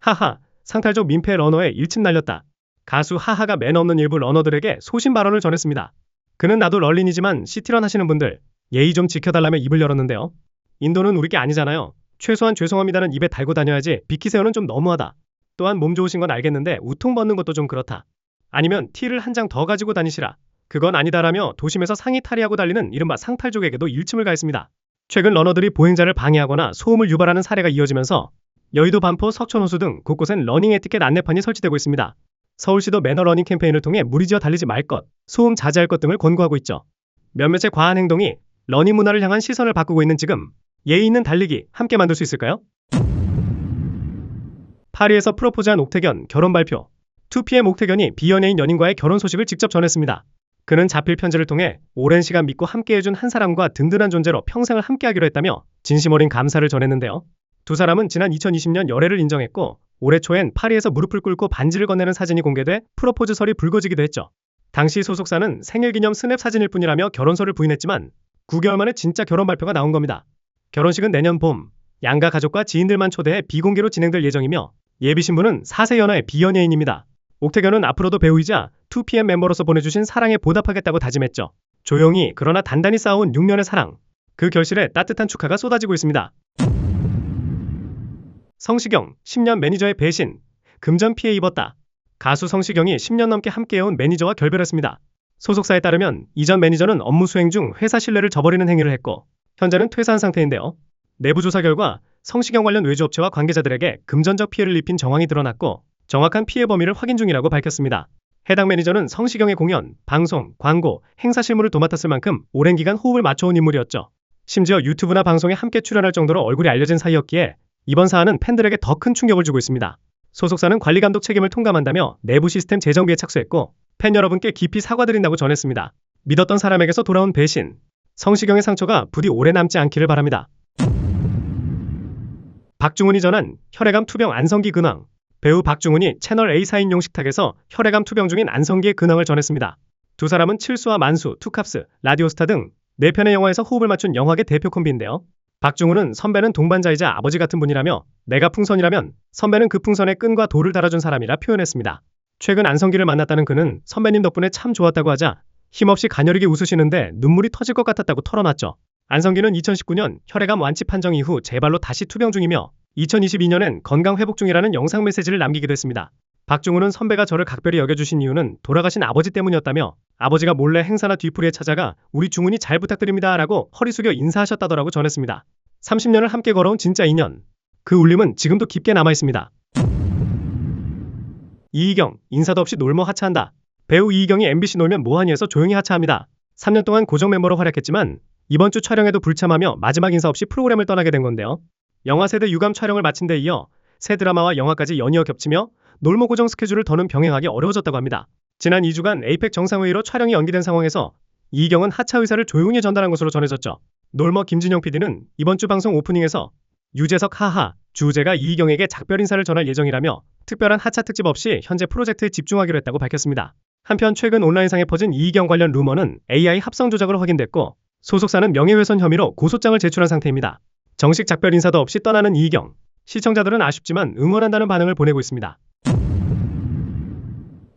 하하, 상탈족 민폐 러너에 일침 날렸다. 가수 하하가 매너 없는 일부 러너들에게 소신 발언을 전했습니다. 그는 나도 럴린이지만 시티런 하시는 분들 예의 좀 지켜달라며 입을 열었는데요. 인도는 우리 게 아니잖아요. 최소한 죄송합니다는 입에 달고 다녀야지 비키세요는 좀 너무하다. 또한 몸 좋으신 건 알겠는데 우통 벗는 것도 좀 그렇다. 아니면 티를 한 장 더 가지고 다니시라. 그건 아니다라며 도심에서 상의 탈의하고 달리는 이른바 상탈족에게도 일침을 가했습니다. 최근 러너들이 보행자를 방해하거나 소음을 유발하는 사례가 이어지면서 여의도 반포 석촌호수 등 곳곳엔 러닝 에티켓 안내판이 설치되고 있습니다. 서울시도 매너 러닝 캠페인을 통해 무리지어 달리지 말 것, 소음 자제할 것 등을 권고하고 있죠. 몇몇의 과한 행동이 러닝 문화를 향한 시선을 바꾸고 있는 지금 예의 있는 달리기 함께 만들 수 있을까요? 파리에서 프로포즈한 옥태견 결혼 발표. 2PM 옥태견이 비연예인 연인과의 결혼 소식을 직접 전했습니다. 그는 자필 편지를 통해 오랜 시간 믿고 함께해준 한 사람과 든든한 존재로 평생을 함께하기로 했다며 진심 어린 감사를 전했는데요. 두 사람은 지난 2020년 열애를 인정했고 올해 초엔 파리에서 무릎을 꿇고 반지를 건네는 사진이 공개돼 프로포즈설이 불거지기도 했죠. 당시 소속사는 생일기념 스냅 사진일 뿐이라며 결혼설을 부인했지만 9개월 만에 진짜 결혼 발표가 나온 겁니다. 결혼식은 내년 봄, 양가 가족과 지인들만 초대해 비공개로 진행될 예정이며 예비 신부는 4세 연하의 비연예인입니다. 옥태견은 앞으로도 배우이자 2PM 멤버로서 보내주신 사랑에 보답하겠다고 다짐했죠. 조용히 그러나 단단히 쌓아온 6년의 사랑. 그 결실에 따뜻한 축하가 쏟아지고 있습니다. 성시경, 10년 매니저의 배신. 금전 피해 입었다. 가수 성시경이 10년 넘게 함께해온 매니저와 결별했습니다. 소속사에 따르면 이전 매니저는 업무 수행 중 회사 신뢰를 저버리는 행위를 했고 현재는 퇴사한 상태인데요. 내부 조사 결과 성시경 관련 외주업체와 관계자들에게 금전적 피해를 입힌 정황이 드러났고 정확한 피해 범위를 확인 중이라고 밝혔습니다. 해당 매니저는 성시경의 공연, 방송, 광고, 행사 실무를 도맡았을 만큼 오랜 기간 호흡을 맞춰온 인물이었죠. 심지어 유튜브나 방송에 함께 출연할 정도로 얼굴이 알려진 사이였기에 이번 사안은 팬들에게 더 큰 충격을 주고 있습니다. 소속사는 관리감독 책임을 통감한다며 내부 시스템 재정비에 착수했고 팬 여러분께 깊이 사과드린다고 전했습니다. 믿었던 사람에게서 돌아온 배신. 성시경의 상처가 부디 오래 남지 않기를 바랍니다. 박중훈이 전한 혈액암 투병 안성기 근황. 배우 박중훈이 채널 A 4인용 식탁에서 혈액암 투병 중인 안성기의 근황을 전했습니다. 두 사람은 칠수와 만수, 투캅스, 라디오스타 등 4편의 영화에서 호흡을 맞춘 영화계 대표 콤비인데요. 박중훈은 선배는 동반자이자 아버지 같은 분이라며 내가 풍선이라면 선배는 그 풍선에 끈과 돌을 달아준 사람이라 표현했습니다. 최근 안성기를 만났다는 그는 선배님 덕분에 참 좋았다고 하자 힘없이 가녀리게 웃으시는데 눈물이 터질 것 같았다고 털어놨죠. 안성기는 2019년 혈액암 완치 판정 이후 재발로 다시 투병 중이며 2022년엔 건강 회복 중이라는 영상 메시지를 남기기도 했습니다. 박중훈은 선배가 저를 각별히 여겨주신 이유는 돌아가신 아버지 때문이었다며 아버지가 몰래 행사나 뒤풀이에 찾아가 우리 중훈이 잘 부탁드립니다 라고 허리 숙여 인사하셨다더라고 전했습니다. 30년을 함께 걸어온 진짜 인연. 그 울림은 지금도 깊게 남아있습니다. 이희경, 인사도 없이 놀며 하차한다. 배우 이희경이 MBC 놀면 뭐하니에서 조용히 하차합니다. 3년 동안 고정 멤버로 활약했지만 이번 주 촬영에도 불참하며 마지막 인사 없이 프로그램을 떠나게 된 건데요. 영화 세대 유감 촬영을 마친 데 이어 새 드라마와 영화까지 연이어 겹치며 놀모 고정 스케줄을 더는 병행하기 어려워졌다고 합니다. 지난 2주간 에이펙 정상회의로 촬영이 연기된 상황에서 이희경은 하차 의사를 조용히 전달한 것으로 전해졌죠. 놀모 김진영 PD는 이번 주 방송 오프닝에서 유재석 하하, 주제가 이희경에게 작별 인사를 전할 예정이라며 특별한 하차 특집 없이 현재 프로젝트에 집중하기로 했다고 밝혔습니다. 한편 최근 온라인상에 퍼진 이희경 관련 루머는 AI 합성 조작으로 확인됐고 소속사는 명예훼손 혐의로 고소장을 제출한 상태입니다. 정식 작별 인사도 없이 떠나는 이희경. 시청자들은 아쉽지만 응원한다는 반응을 보내고 있습니다.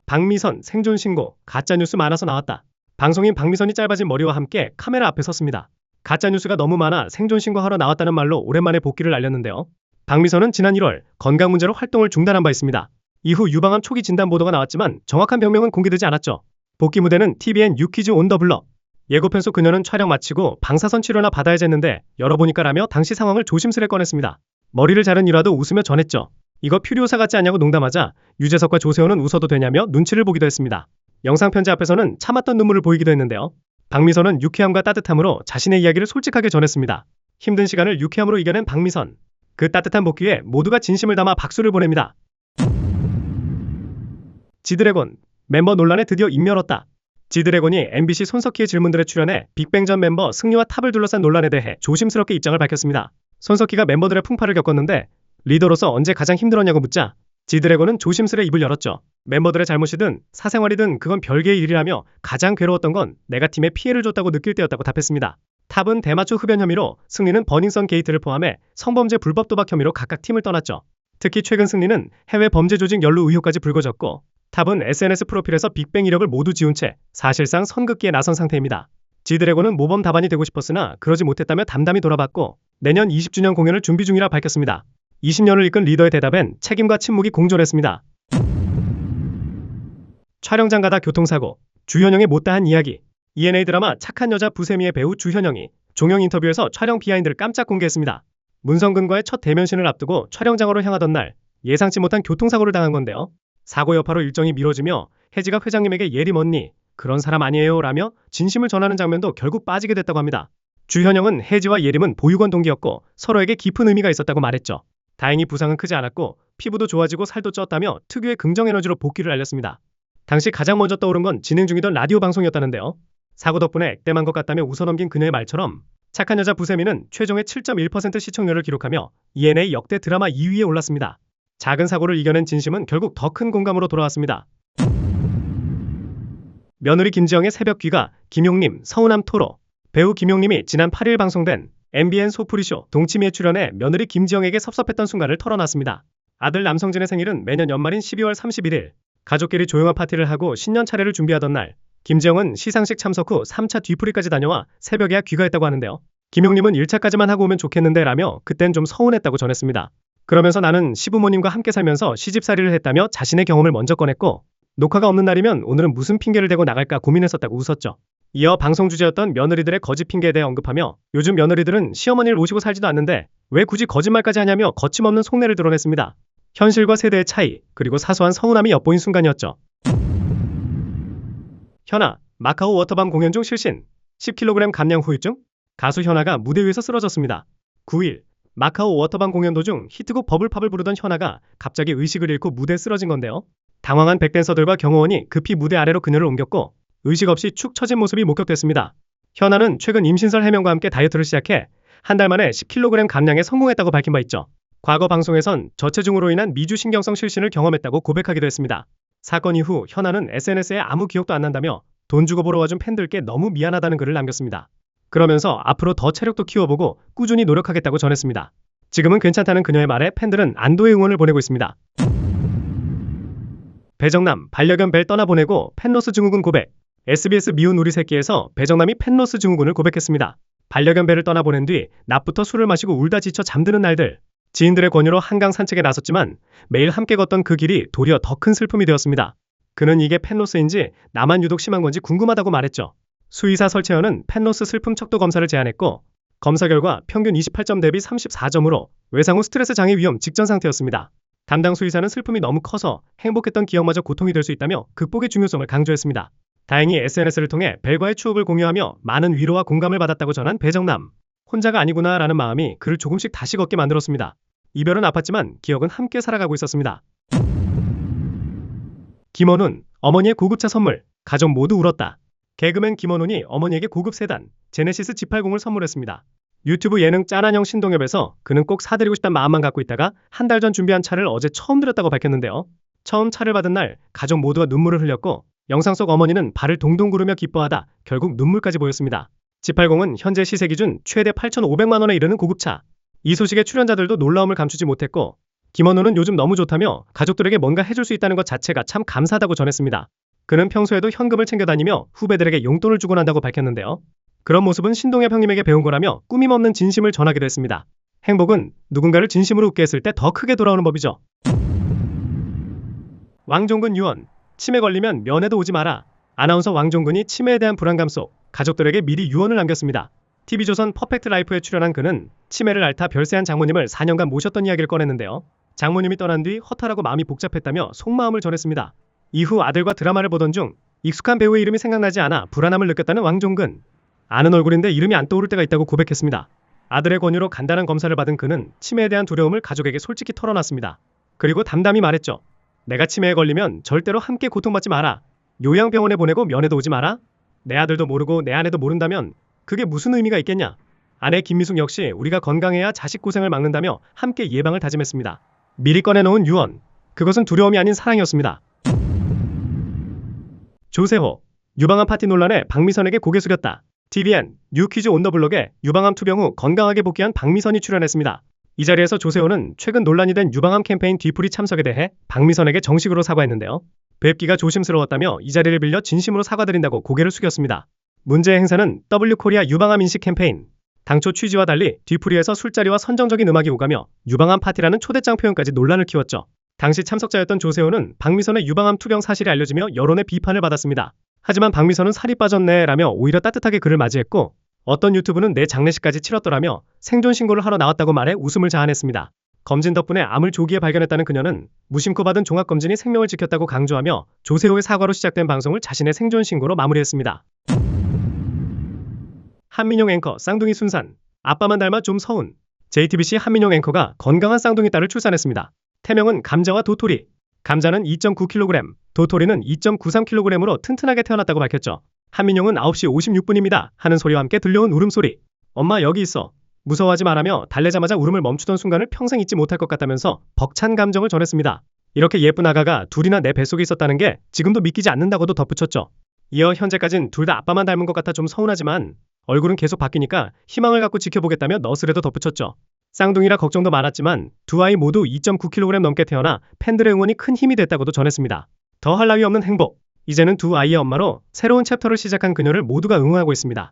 박미선 생존 신고, 가짜뉴스 많아서 나왔다. 방송인 박미선이 짧아진 머리와 함께 카메라 앞에 섰습니다. 가짜뉴스가 너무 많아 생존 신고하러 나왔다는 말로 오랜만에 복귀를 알렸는데요. 박미선은 지난 1월 건강 문제로 활동을 중단한 바 있습니다. 이후 유방암 초기 진단 보도가 나왔지만 정확한 병명은 공개되지 않았죠. 복귀 무대는 TVN 유퀴즈 온 더 블럭. 예고편속 그녀는 촬영 마치고 방사선 치료나 받아야지 했는데 열어보니까라며 당시 상황을 조심스레 꺼냈습니다. 머리를 자른 일화도 웃으며 전했죠. 이거 퓨리오사 같지 않냐고 농담하자 유재석과 조세호는 웃어도 되냐며 눈치를 보기도 했습니다. 영상 편지 앞에서는 참았던 눈물을 보이기도 했는데요. 박미선은 유쾌함과 따뜻함으로 자신의 이야기를 솔직하게 전했습니다. 힘든 시간을 유쾌함으로 이겨낸 박미선. 그 따뜻한 복귀에 모두가 진심을 담아 박수를 보냅니다. 지드래곤, 멤버 논란에 드디어 입 열었다. 지드래곤이 MBC 손석희의 질문들에 출연해 빅뱅 전 멤버 승리와 탑을 둘러싼 논란에 대해 조심스럽게 입장을 밝혔습니다. 손석희가 멤버들의 풍파를 겪었는데 리더로서 언제 가장 힘들었냐고 묻자 지드래곤은 조심스레 입을 열었죠. 멤버들의 잘못이든 사생활이든 그건 별개의 일이라며 가장 괴로웠던 건 내가 팀에 피해를 줬다고 느낄 때였다고 답했습니다. 탑은 대마초 흡연 혐의로, 승리는 버닝썬 게이트를 포함해 성범죄 불법 도박 혐의로 각각 팀을 떠났죠. 특히 최근 승리는 해외 범죄 조직 연루 의혹까지 불거졌고 탑은 SNS 프로필에서 빅뱅 이력을 모두 지운 채 사실상 선긋기에 나선 상태입니다. 지드래곤은 모범 답안이 되고 싶었으나 그러지 못했다며 담담히 돌아봤고 내년 20주년 공연을 준비 중이라 밝혔습니다. 20년을 이끈 리더의 대답엔 책임과 침묵이 공존했습니다. 촬영장 가다 교통사고, 주현영의 못다한 이야기. ENA 드라마 착한 여자 부세미의 배우 주현영이 종영 인터뷰에서 촬영 비하인드를 깜짝 공개했습니다. 문성근과의 첫 대면신을 앞두고 촬영장으로 향하던 날 예상치 못한 교통사고를 당한 건데요. 사고 여파로 일정이 미뤄지며 혜지가 회장님에게 예림 언니 그런 사람 아니에요 라며 진심을 전하는 장면도 결국 빠지게 됐다고 합니다. 주현영은 혜지와 예림은 보육원 동기였고 서로에게 깊은 의미가 있었다고 말했죠. 다행히 부상은 크지 않았고 피부도 좋아지고 살도 쪘다며 특유의 긍정 에너지로 복귀를 알렸습니다. 당시 가장 먼저 떠오른 건 진행 중이던 라디오 방송이었다는데요. 사고 덕분에 액땜한 것 같다며 웃어넘긴 그녀의 말처럼 착한 여자 부세미는 최종의 7.1% 시청률을 기록하며 ENA 역대 드라마 2위에 올랐습니다. 작은 사고를 이겨낸 진심은 결국 더 큰 공감으로 돌아왔습니다. 며느리 김지영의 새벽 귀가, 김용림, 서운함 토로. 배우 김용림이 지난 8일 방송된 MBN 소프리쇼 동치미에 출연해 며느리 김지영에게 섭섭했던 순간을 털어놨습니다. 아들 남성진의 생일은 매년 연말인 12월 31일. 가족끼리 조용한 파티를 하고 신년 차례를 준비하던 날 김지영은 시상식 참석 후 3차 뒤풀이까지 다녀와 새벽에야 귀가했다고 하는데요. 김용림은 1차까지만 하고 오면 좋겠는데 라며 그땐 좀 서운했다고 전했습니다. 그러면서 나는 시부모님과 함께 살면서 시집살이를 했다며 자신의 경험을 먼저 꺼냈고 녹화가 없는 날이면 오늘은 무슨 핑계를 대고 나갈까 고민했었다고 웃었죠. 이어 방송 주제였던 며느리들의 거짓 핑계에 대해 언급하며 요즘 며느리들은 시어머니를 모시고 살지도 않는데 왜 굳이 거짓말까지 하냐며 거침없는 속내를 드러냈습니다. 현실과 세대의 차이 그리고 사소한 서운함이 엿보인 순간이었죠. 현아, 마카오 워터밤 공연 중 실신 10kg 감량 후유증? 가수 현아가 무대 위에서 쓰러졌습니다. 9일 마카오 워터밤 공연 도중 히트곡 버블팝을 부르던 현아가 갑자기 의식을 잃고 무대에 쓰러진 건데요. 당황한 백댄서들과 경호원이 급히 무대 아래로 그녀를 옮겼고 의식 없이 축 처진 모습이 목격됐습니다. 현아는 최근 임신설 해명과 함께 다이어트를 시작해 한 달 만에 10kg 감량에 성공했다고 밝힌 바 있죠. 과거 방송에선 저체중으로 인한 미주신경성 실신을 경험했다고 고백하기도 했습니다. 사건 이후 현아는 SNS에 아무 기억도 안 난다며 돈 주고 보러 와준 팬들께 너무 미안하다는 글을 남겼습니다. 그러면서 앞으로 더 체력도 키워보고 꾸준히 노력하겠다고 전했습니다. 지금은 괜찮다는 그녀의 말에 팬들은 안도의 응원을 보내고 있습니다. 배정남, 반려견 벨 떠나보내고 펜로스 증후군 고백. SBS 미운 우리 새끼에서 배정남이 펜로스 증후군을 고백했습니다. 반려견 벨을 떠나보낸 뒤 낮부터 술을 마시고 울다 지쳐 잠드는 날들. 지인들의 권유로 한강 산책에 나섰지만 매일 함께 걷던 그 길이 도리어 더 큰 슬픔이 되었습니다. 그는 이게 펜로스인지 나만 유독 심한 건지 궁금하다고 말했죠. 수의사 설채연은 펜로스 슬픔 척도 검사를 제안했고 검사 결과 평균 28점 대비 34점으로 외상 후 스트레스 장애 위험 직전 상태였습니다. 담당 수의사는 슬픔이 너무 커서 행복했던 기억마저 고통이 될 수 있다며 극복의 중요성을 강조했습니다. 다행히 SNS를 통해 벨과의 추억을 공유하며 많은 위로와 공감을 받았다고 전한 배정남. 혼자가 아니구나 라는 마음이 그를 조금씩 다시 걷게 만들었습니다. 이별은 아팠지만 기억은 함께 살아가고 있었습니다. 김원훈, 어머니의 고급차 선물, 가족 모두 울었다. 개그맨 김원훈이 어머니에게 고급 세단, 제네시스 G80을 선물했습니다. 유튜브 예능 짠한형 신동엽에서 그는 꼭 사드리고 싶다는 마음만 갖고 있다가 한 달 전 준비한 차를 어제 처음 들였다고 밝혔는데요. 처음 차를 받은 날 가족 모두가 눈물을 흘렸고 영상 속 어머니는 발을 동동 구르며 기뻐하다 결국 눈물까지 보였습니다. G80은 현재 시세 기준 최대 8,500만 원에 이르는 고급차. 이 소식에 출연자들도 놀라움을 감추지 못했고 김원훈은 요즘 너무 좋다며 가족들에게 뭔가 해줄 수 있다는 것 자체가 참 감사하다고 전했습니다. 그는 평소에도 현금을 챙겨 다니며 후배들에게 용돈을 주곤 한다고 밝혔는데요. 그런 모습은 신동엽 형님에게 배운 거라며 꾸밈없는 진심을 전하기도 했습니다. 행복은 누군가를 진심으로 웃게 했을 때 더 크게 돌아오는 법이죠. 왕종근 유언, 치매 걸리면 면회도 오지 마라. 아나운서 왕종근이 치매에 대한 불안감 속 가족들에게 미리 유언을 남겼습니다. TV조선 퍼펙트 라이프에 출연한 그는 치매를 앓다 별세한 장모님을 4년간 모셨던 이야기를 꺼냈는데요. 장모님이 떠난 뒤 허탈하고 마음이 복잡했다며 속마음을 전했습니다. 이후 아들과 드라마를 보던 중 익숙한 배우의 이름이 생각나지 않아 불안함을 느꼈다는 왕종근. 아는 얼굴인데 이름이 안 떠오를 때가 있다고 고백했습니다. 아들의 권유로 간단한 검사를 받은 그는 치매에 대한 두려움을 가족에게 솔직히 털어놨습니다. 그리고 담담히 말했죠. 내가 치매에 걸리면 절대로 함께 고통받지 마라. 요양병원에 보내고 면회도 오지 마라. 내 아들도 모르고 내 아내도 모른다면 그게 무슨 의미가 있겠냐. 아내 김미숙 역시 우리가 건강해야 자식 고생을 막는다며 함께 예방을 다짐했습니다. 미리 꺼내놓은 유언. 그것은 두려움이 아닌 사랑이었습니다. 조세호. 유방암 파티 논란에 박미선에게 고개 숙였다. TVN 뉴 퀴즈 온 더 블록에 유방암 투병 후 건강하게 복귀한 박미선이 출연했습니다. 이 자리에서 조세호는 최근 논란이 된 유방암 캠페인 뒤풀이 참석에 대해 박미선에게 정식으로 사과했는데요. 뵙기가 조심스러웠다며 이 자리를 빌려 진심으로 사과드린다고 고개를 숙였습니다. 문제의 행사는 W코리아 유방암 인식 캠페인. 당초 취지와 달리 뒤풀이에서 술자리와 선정적인 음악이 오가며 유방암 파티라는 초대장 표현까지 논란을 키웠죠. 당시 참석자였던 조세호는 박미선의 유방암 투병 사실이 알려지며 여론의 비판을 받았습니다. 하지만 박미선은 살이 빠졌네 라며 오히려 따뜻하게 그를 맞이했고, 어떤 유튜브는 내 장례식까지 치렀더라며 생존 신고를 하러 나왔다고 말해 웃음을 자아냈습니다. 검진 덕분에 암을 조기에 발견했다는 그녀는 무심코 받은 종합검진이 생명을 지켰다고 강조하며 조세호의 사과로 시작된 방송을 자신의 생존 신고로 마무리했습니다. 한민용 앵커 쌍둥이 순산. 아빠만 닮아 좀 서운. JTBC 한민용 앵커가 건강한 쌍둥이 딸을 출산했습니다. 태명은 감자와 도토리. 감자는 2.9kg, 도토리는 2.93kg으로 튼튼하게 태어났다고 밝혔죠. 한민용은 9시 56분입니다 하는 소리와 함께 들려온 울음소리. 엄마 여기 있어. 무서워하지 말라며 달래자마자 울음을 멈추던 순간을 평생 잊지 못할 것 같다면서 벅찬 감정을 전했습니다. 이렇게 예쁜 아가가 둘이나 내 뱃속에 있었다는 게 지금도 믿기지 않는다고도 덧붙였죠. 이어 현재까진 둘 다 아빠만 닮은 것 같아 좀 서운하지만 얼굴은 계속 바뀌니까 희망을 갖고 지켜보겠다며 너스레도 덧붙였죠. 쌍둥이라 걱정도 많았지만 두 아이 모두 2.9kg 넘게 태어나 팬들의 응원이 큰 힘이 됐다고도 전했습니다. 더할 나위 없는 행복. 이제는 두 아이의 엄마로 새로운 챕터를 시작한 그녀를 모두가 응원하고 있습니다.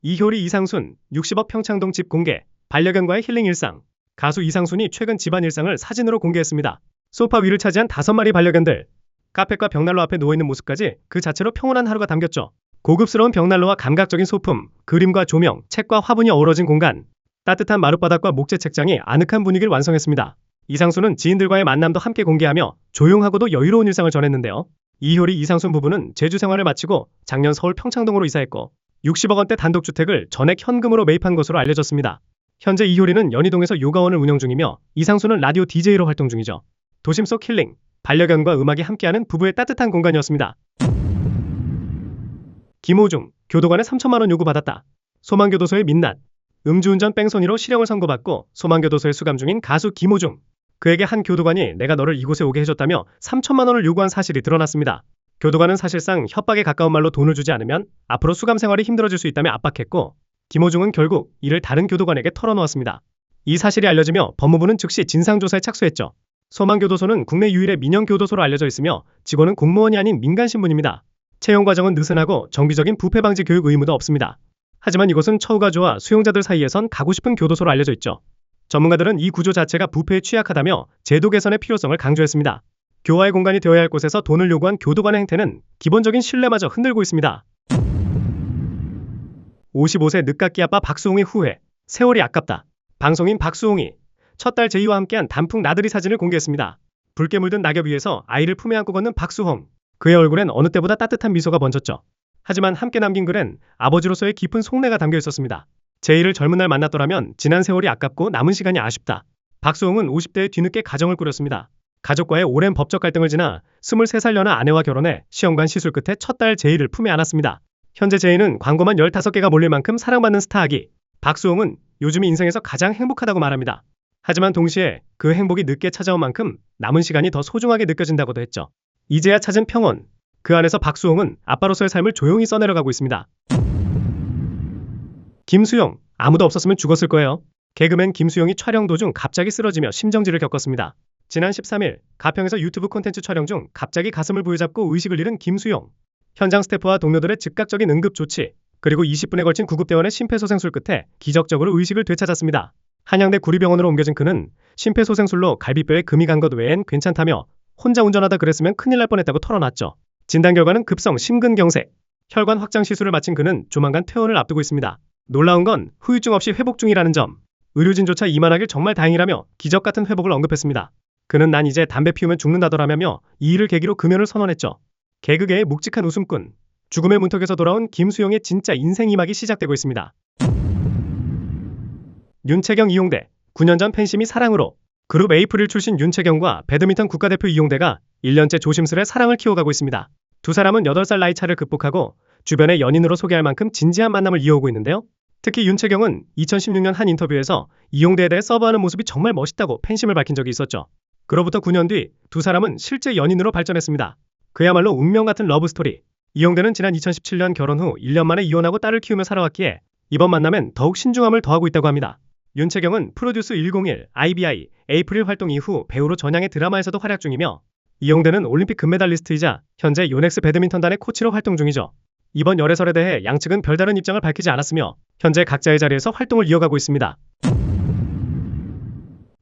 이효리 이상순 60억 평창동 집 공개. 반려견과의 힐링 일상. 가수 이상순이 최근 집안 일상을 사진으로 공개했습니다. 소파 위를 차지한 5마리 반려견들. 카펫과 벽난로 앞에 누워있는 모습까지 그 자체로 평온한 하루가 담겼죠. 고급스러운 벽난로와 감각적인 소품, 그림과 조명, 책과 화분이 어우러진 공간. 따뜻한 마룻바닥과 목재 책장이 아늑한 분위기를 완성했습니다. 이상순은 지인들과의 만남도 함께 공개하며 조용하고도 여유로운 일상을 전했는데요. 이효리 이상순 부부는 제주 생활을 마치고 작년 서울 평창동으로 이사했고 60억 원대 단독주택을 전액 현금으로 매입한 것으로 알려졌습니다. 현재 이효리는 연희동에서 요가원을 운영 중이며 이상순은 라디오 DJ로 활동 중이죠. 도심 속 힐링, 반려견과 음악이 함께하는 부부의 따뜻한 공간이었습니다. 김호중, 교도관에 3천만 원 요구받았다. 소망교도소의 민낯. 음주운전 뺑소니로 실형을 선고받고 소망교도소에 수감 중인 가수 김호중. 그에게 한 교도관이 내가 너를 이곳에 오게 해줬다며 3천만 원을 요구한 사실이 드러났습니다. 교도관은 사실상 협박에 가까운 말로 돈을 주지 않으면 앞으로 수감 생활이 힘들어질 수 있다며 압박했고, 김호중은 결국 이를 다른 교도관에게 털어놓았습니다. 이 사실이 알려지며 법무부는 즉시 진상조사에 착수했죠. 소망교도소는 국내 유일의 민영교도소로 알려져 있으며 직원은 공무원이 아닌 민간신분입니다. 채용 과정은 느슨하고 정기적인 부패 방지 교육 의무도 없습니다. 하지만 이곳은 처우가 좋아 수용자들 사이에선 가고 싶은 교도소로 알려져 있죠. 전문가들은 이 구조 자체가 부패에 취약하다며 제도 개선의 필요성을 강조했습니다. 교화의 공간이 되어야 할 곳에서 돈을 요구한 교도관의 행태는 기본적인 신뢰마저 흔들고 있습니다. 55세 늦깎이 아빠 박수홍의 후회. 세월이 아깝다. 방송인 박수홍이 첫 딸 제이와 함께한 단풍 나들이 사진을 공개했습니다. 붉게 물든 낙엽 위에서 아이를 품에 안고 걷는 박수홍. 그의 얼굴엔 어느 때보다 따뜻한 미소가 번졌죠. 하지만 함께 남긴 글엔 아버지로서의 깊은 속내가 담겨 있었습니다. 제이를 젊은 날 만났더라면 지난 세월이 아깝고 남은 시간이 아쉽다. 박수홍은 50대에 뒤늦게 가정을 꾸렸습니다. 가족과의 오랜 법적 갈등을 지나 23살 연하 아내와 결혼해 시험관 시술 끝에 첫 딸 제이를 품에 안았습니다. 현재 제이는 광고만 15개가 몰릴 만큼 사랑받는 스타아기. 박수홍은 요즘이 인생에서 가장 행복하다고 말합니다. 하지만 동시에 그 행복이 늦게 찾아온 만큼 남은 시간이 더 소중하게 느껴진다고도 했죠. 이제야 찾은 평온. 그 안에서 박수홍은 아빠로서의 삶을 조용히 써내려가고 있습니다. 김수용, 아무도 없었으면 죽었을 거예요. 개그맨 김수용이 촬영 도중 갑자기 쓰러지며 심정지를 겪었습니다. 지난 13일 가평에서 유튜브 콘텐츠 촬영 중 갑자기 가슴을 부여잡고 의식을 잃은 김수용. 현장 스태프와 동료들의 즉각적인 응급 조치, 그리고 20분에 걸친 구급대원의 심폐소생술 끝에 기적적으로 의식을 되찾았습니다. 한양대 구리병원으로 옮겨진 그는 심폐소생술로 갈비뼈에 금이 간 것 외엔 괜찮다며 혼자 운전하다 그랬으면 큰일 날 뻔했다고 털어놨죠. 진단 결과는 급성 심근경색. 혈관 확장 시술을 마친 그는 조만간 퇴원을 앞두고 있습니다. 놀라운 건 후유증 없이 회복 중이라는 점. 의료진조차 이만하길 정말 다행이라며 기적 같은 회복을 언급했습니다. 그는 난 이제 담배 피우면 죽는다더라며 이 일을 계기로 금연을 선언했죠. 개그계의 묵직한 웃음꾼. 죽음의 문턱에서 돌아온 김수용의 진짜 인생 2막이 시작되고 있습니다. 윤채경 이용대. 9년 전 팬심이 사랑으로. 그룹 에이프릴 출신 윤채경과 배드민턴 국가대표 이용대가 1년째 조심스레 사랑을 키워가고 있습니다. 두 사람은 8살 나이 차를 극복하고 주변의 연인으로 소개할 만큼 진지한 만남을 이어오고 있는데요. 특히 윤채경은 2016년 한 인터뷰에서 이용대에 대해 서브하는 모습이 정말 멋있다고 팬심을 밝힌 적이 있었죠. 그로부터 9년 뒤 두 사람은 실제 연인으로 발전했습니다. 그야말로 운명 같은 러브스토리. 이용대는 지난 2017년 결혼 후 1년 만에 이혼하고 딸을 키우며 살아왔기에 이번 만남엔 더욱 신중함을 더하고 있다고 합니다. 윤채경은 프로듀스 101, IBI, 에이프릴 활동 이후 배우로 전향해 드라마에서도 활약 중이며 이용대는 올림픽 금메달리스트이자 현재 요넥스 배드민턴단의 코치로 활동 중이죠. 이번 열애설에 대해 양측은 별다른 입장을 밝히지 않았으며 현재 각자의 자리에서 활동을 이어가고 있습니다.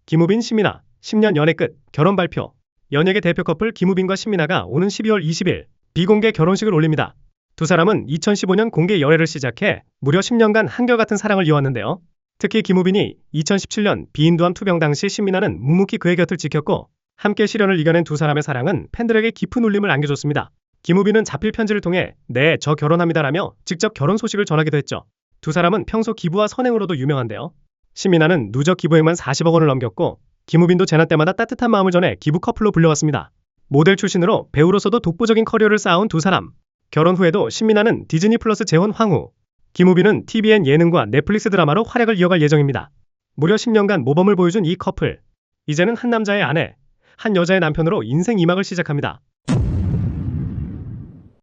김우빈, 신민아 10년 연애 끝 결혼 발표. 연예계 대표 커플 김우빈과 신민아가 오는 12월 20일 비공개 결혼식을 올립니다. 두 사람은 2015년 공개 열애를 시작해 무려 10년간 한결같은 사랑을 이어왔는데요. 특히 김우빈이 2017년 비인두암 투병 당시 신민아는 묵묵히 그의 곁을 지켰고 함께 시련을 이겨낸 두 사람의 사랑은 팬들에게 깊은 울림을 안겨줬습니다. 김우빈은 자필 편지를 통해 네, 저 결혼합니다라며 직접 결혼 소식을 전하기도 했죠. 두 사람은 평소 기부와 선행으로도 유명한데요. 신민아는 누적 기부액만 40억 원을 넘겼고 김우빈도 재난 때마다 따뜻한 마음을 전해 기부 커플로 불려왔습니다. 모델 출신으로 배우로서도 독보적인 커리어를 쌓아온 두 사람. 결혼 후에도 신민아는 디즈니 플러스 재혼 황후, 김우빈은 TVN 예능과 넷플릭스 드라마로 활약을 이어갈 예정입니다. 무려 10년간 모범을 보여준 이 커플. 이제는 한 남자의 아내, 한 여자의 남편으로 인생 2막을 시작합니다.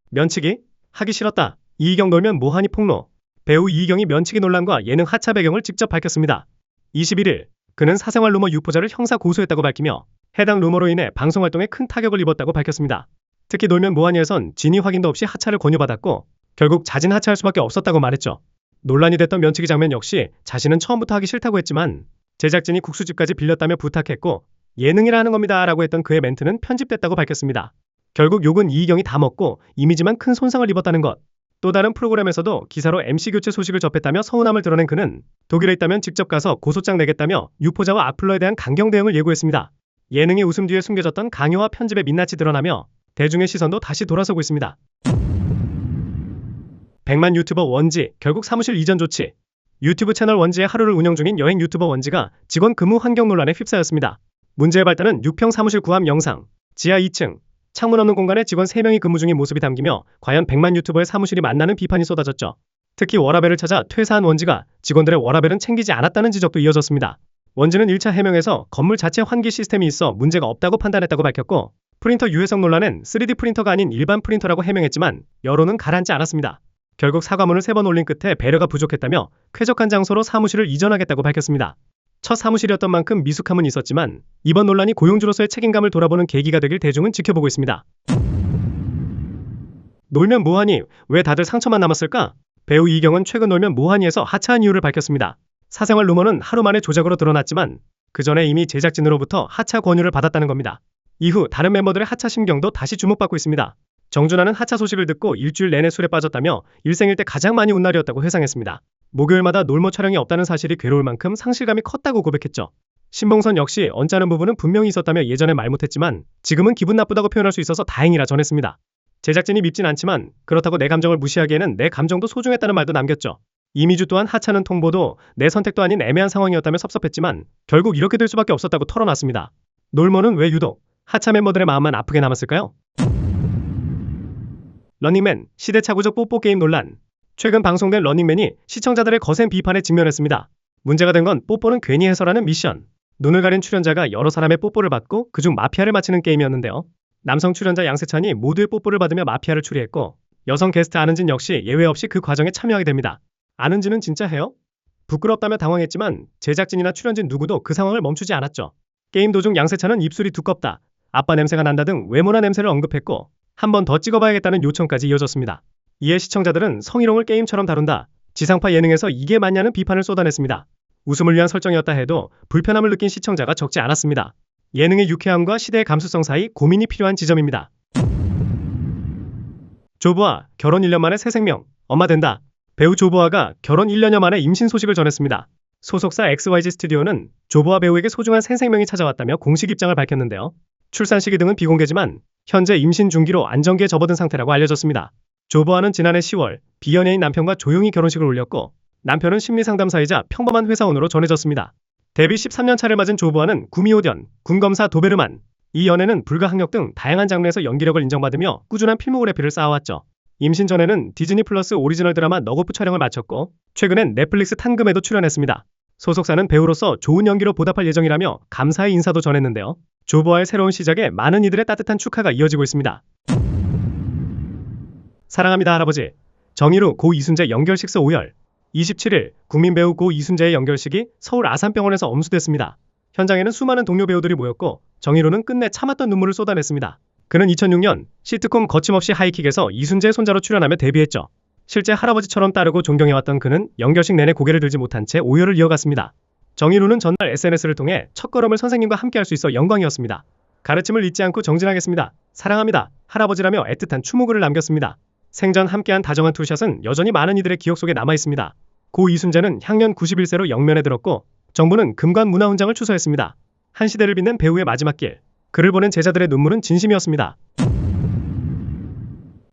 면치기? 하기 싫었다. 이희경 놀면 뭐하니 폭로. 배우 이희경이 면치기 논란과 예능 하차 배경을 직접 밝혔습니다. 21일, 그는 사생활 루머 유포자를 형사 고소했다고 밝히며 해당 루머로 인해 방송활동에 큰 타격을 입었다고 밝혔습니다. 특히 놀면 뭐하니에선 진위 확인도 없이 하차를 권유받았고 결국 자진 하차할 수밖에 없었다고 말했죠. 논란이 됐던 면치기 장면 역시 자신은 처음부터 하기 싫다고 했지만 제작진이 국수집까지 빌렸다며 부탁했고 예능이라 하는 겁니다 라고 했던 그의 멘트는 편집됐다고 밝혔습니다. 결국 욕은 이희경이 다 먹고 이미지만 큰 손상을 입었다는 것. 또 다른 프로그램에서도 기사로 MC 교체 소식을 접했다며 서운함을 드러낸 그는 독일에 있다면 직접 가서 고소장 내겠다며 유포자와 악플러에 대한 강경 대응을 예고했습니다. 예능의 웃음 뒤에 숨겨졌던 강요와 편집의 민낯이 드러나며 대중의 시선도 다시 돌아서고 있습니다. 100만 유튜버 원지 결국 사무실 이전 조치. 유튜브 채널 원지의 하루를 운영 중인 여행 유튜버 원지가 직원 근무 환경 논란에 휩싸였습니다. 문제의 발단은 6평 사무실 구함 영상. 지하 2층. 창문 없는 공간에 직원 3명이 근무 중인 모습이 담기며 과연 100만 유튜버의 사무실이 맞나는 비판이 쏟아졌죠. 특히 워라밸을 찾아 퇴사한 원지가 직원들의 워라밸은 챙기지 않았다는 지적도 이어졌습니다. 원지는 1차 해명에서 건물 자체 환기 시스템이 있어 문제가 없다고 판단했다고 밝혔고 프린터 유해성 논란은 3D 프린터가 아닌 일반 프린터라고 해명했지만 여론은 가라앉지 않았습니다. 결국 사과문을 3번 올린 끝에 배려가 부족했다며 쾌적한 장소로 사무실을 이전하겠다고 밝혔습니다. 첫 사무실이었던 만큼 미숙함은 있었지만 이번 논란이 고용주로서의 책임감을 돌아보는 계기가 되길 대중은 지켜보고 있습니다. 놀면 뭐하니? 왜 다들 상처만 남았을까? 배우 이희경은 최근 놀면 뭐하니에서 하차한 이유를 밝혔습니다. 사생활 루머는 하루 만에 조작으로 드러났지만 그 전에 이미 제작진으로부터 하차 권유를 받았다는 겁니다. 이후 다른 멤버들의 하차 심경도 다시 주목받고 있습니다. 정준하는 하차 소식을 듣고 일주일 내내 술에 빠졌다며 일생일 때 가장 많이 운 날이었다고 회상했습니다. 목요일마다 놀모 촬영이 없다는 사실이 괴로울 만큼 상실감이 컸다고 고백했죠. 신봉선 역시 언짢은 부분은 분명히 있었다며 예전에 말 못했지만 지금은 기분 나쁘다고 표현할 수 있어서 다행이라 전했습니다. 제작진이 밉진 않지만 그렇다고 내 감정을 무시하기에는 내 감정도 소중했다는 말도 남겼죠. 이미주 또한 하차는 통보도 내 선택도 아닌 애매한 상황이었다며 섭섭했지만 결국 이렇게 될 수밖에 없었다고 털어놨습니다. 놀모는 왜 유독 하차 멤버들의 마음만 아프게 남았을까요? 런닝맨 시대착오적 뽀뽀 게임 논란. 최근 방송된 런닝맨이 시청자들의 거센 비판에 직면했습니다. 문제가 된 건 뽀뽀는 괜히 해서라는 미션. 눈을 가린 출연자가 여러 사람의 뽀뽀를 받고 그중 마피아를 맞히는 게임이었는데요. 남성 출연자 양세찬이 모두의 뽀뽀를 받으며 마피아를 추리했고 여성 게스트 안은진 역시 예외 없이 그 과정에 참여하게 됩니다. 안은진은 진짜 해요? 부끄럽다며 당황했지만 제작진이나 출연진 누구도 그 상황을 멈추지 않았죠. 게임 도중 양세찬은 입술이 두껍다, 아빠 냄새가 난다 등 외모나 냄새를 언급했고 한 번 더 찍어봐야겠다는 요청까지 이어졌습니다. 이에 시청자들은 성희롱을 게임처럼 다룬다, 지상파 예능에서 이게 맞냐는 비판을 쏟아냈습니다. 웃음을 위한 설정이었다 해도 불편함을 느낀 시청자가 적지 않았습니다. 예능의 유쾌함과 시대의 감수성 사이 고민이 필요한 지점입니다. 조보아 결혼 1년 만에 새 생명, 엄마 된다. 배우 조보아가 결혼 1년여 만에 임신 소식을 전했습니다. 소속사 XYZ 스튜디오는 조보아 배우에게 소중한 새 생명이 찾아왔다며 공식 입장을 밝혔는데요. 출산 시기 등은 비공개지만 현재 임신 중기로 안정기에 접어든 상태라고 알려졌습니다. 조보아는 지난해 10월 비연예인 남편과 조용히 결혼식을 올렸고 남편은 심리상담사이자 평범한 회사원으로 전해졌습니다. 데뷔 13년 차를 맞은 조보아는 구미호견, 군검사 도베르만, 이 연애는 불가항력 등 다양한 장르에서 연기력을 인정받으며 꾸준한 필모그래피를 쌓아왔죠. 임신 전에는 디즈니 플러스 오리지널 드라마 너고프 촬영을 마쳤고 최근엔 넷플릭스 탄금에도 출연했습니다. 소속사는 배우로서 좋은 연기로 보답할 예정이라며 감사의 인사도 전했는데요. 조보아의 새로운 시작에 많은 이들의 따뜻한 축하가 이어지고 있습니다. 사랑합니다 할아버지. 정의루 고 이순재 연결식서 오열. 27일 국민 배우 고 이순재의 연결식이 서울 아산병원에서 엄수됐습니다. 현장에는 수많은 동료 배우들이 모였고 정희로는 끝내 참았던 눈물을 쏟아냈습니다. 그는 2006년 시트콤 거침없이 하이킥에서 이순재의 손자로 출연하며 데뷔했죠. 실제 할아버지처럼 따르고 존경해왔던 그는 연결식 내내 고개를 들지 못한 채 오열을 이어갔습니다. 정희로는 전날 SNS를 통해 첫걸음을 선생님과 함께할 수 있어 영광이었습니다. 가르침을 잊지 않고 정진하겠습니다. 사랑합니다. 할아버지라며 애틋한 추모글을 남겼습니다. 생전 함께한 다정한 투샷은 여전히 많은 이들의 기억 속에 남아있습니다. 고 이순재는 향년 91세로 영면에 들었고 정부는 금관 문화훈장을 추서했습니다. 한 시대를 빛낸 배우의 마지막 길. 그를 보낸 제자들의 눈물은 진심이었습니다.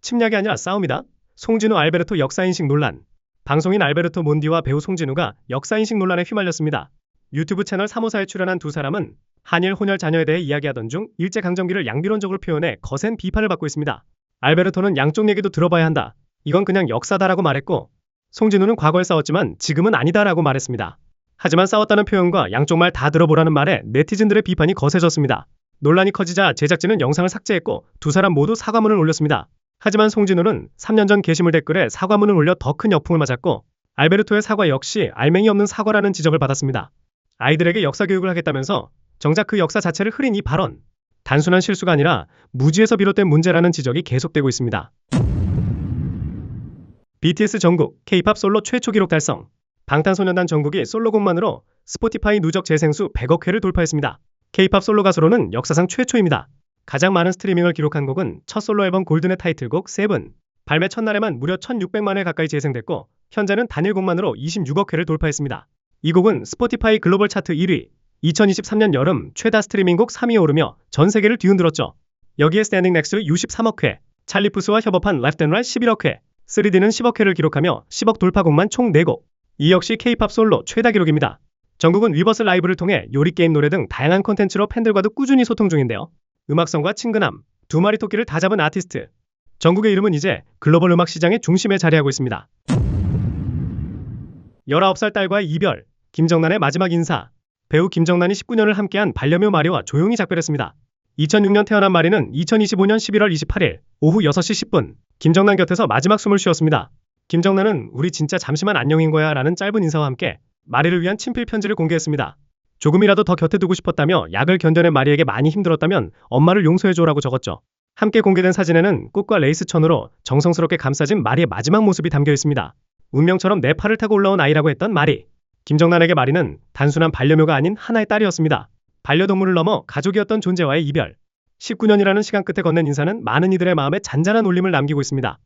침략이 아니라 싸움이다. 송진우 알베르토 역사인식 논란. 방송인 알베르토 몬디와 배우 송진우가 역사인식 논란에 휘말렸습니다. 유튜브 채널 354에 출연한 두 사람은 한일 혼혈 자녀에 대해 이야기하던 중 일제강점기를 양비론적으로 표현해 거센 비판을 받고 있습니다. 알베르토는 양쪽 얘기도 들어봐야 한다. 이건 그냥 역사다라고 말했고 송진우는 과거에 싸웠지만 지금은 아니다라고 말했습니다. 하지만 싸웠다는 표현과 양쪽 말 다 들어보라는 말에 네티즌들의 비판이 거세졌습니다. 논란이 커지자 제작진은 영상을 삭제했고 두 사람 모두 사과문을 올렸습니다. 하지만 송진우는 3년 전 게시물 댓글에 사과문을 올려 더 큰 역풍을 맞았고 알베르토의 사과 역시 알맹이 없는 사과라는 지적을 받았습니다. 아이들에게 역사 교육을 하겠다면서 정작 그 역사 자체를 흐린 이 발언. 단순한 실수가 아니라 무지에서 비롯된 문제라는 지적이 계속되고 있습니다. BTS 정국 K-팝 솔로 최초 기록 달성. 방탄소년단 정국이 솔로곡만으로 스포티파이 누적 재생수 100억 회를 돌파했습니다. K-팝 솔로 가수로는 역사상 최초입니다. 가장 많은 스트리밍을 기록한 곡은 첫 솔로 앨범 골든의 타이틀곡 세븐. 발매 첫날에만 무려 1600만 회 가까이 재생됐고 현재는 단일 곡만으로 26억 회를 돌파했습니다. 이 곡은 스포티파이 글로벌 차트 1위, 2023년 여름 최다 스트리밍곡 3위에 오르며 전 세계를 뒤흔들었죠. 여기에 스탠딩 넥스트 63억 회, 찰리 푸스와 협업한 레프트 앤 라이트 11억 회, 3D는 10억 회를 기록하며 10억 돌파곡만 총 4곡. 이 역시 K-팝 솔로 최다 기록입니다. 정국은 위버스 라이브를 통해 요리게임 노래 등 다양한 콘텐츠로 팬들과도 꾸준히 소통 중인데요. 음악성과 친근함, 두 마리 토끼를 다 잡은 아티스트. 정국의 이름은 이제 글로벌 음악 시장의 중심에 자리하고 있습니다. 19살 딸과의 이별, 김정난의 마지막 인사. 배우 김정난이 19년을 함께한 반려묘 마리와 조용히 작별했습니다. 2006년 태어난 마리는 2025년 11월 28일 오후 6시 10분 김정난 곁에서 마지막 숨을 쉬었습니다. 김정난은 우리 진짜 잠시만 안녕인 거야 라는 짧은 인사와 함께 마리를 위한 친필 편지를 공개했습니다. 조금이라도 더 곁에 두고 싶었다며 약을 견뎌낸 마리에게 많이 힘들었다면 엄마를 용서해줘라고 적었죠. 함께 공개된 사진에는 꽃과 레이스 천으로 정성스럽게 감싸진 마리의 마지막 모습이 담겨 있습니다. 운명처럼 내 팔을 타고 올라온 아이라고 했던 마리. 김정난에게 마리는 단순한 반려묘가 아닌 하나의 딸이었습니다. 반려동물을 넘어 가족이었던 존재와의 이별. 19년이라는 시간 끝에 건넨 인사는 많은 이들의 마음에 잔잔한 울림을 남기고 있습니다.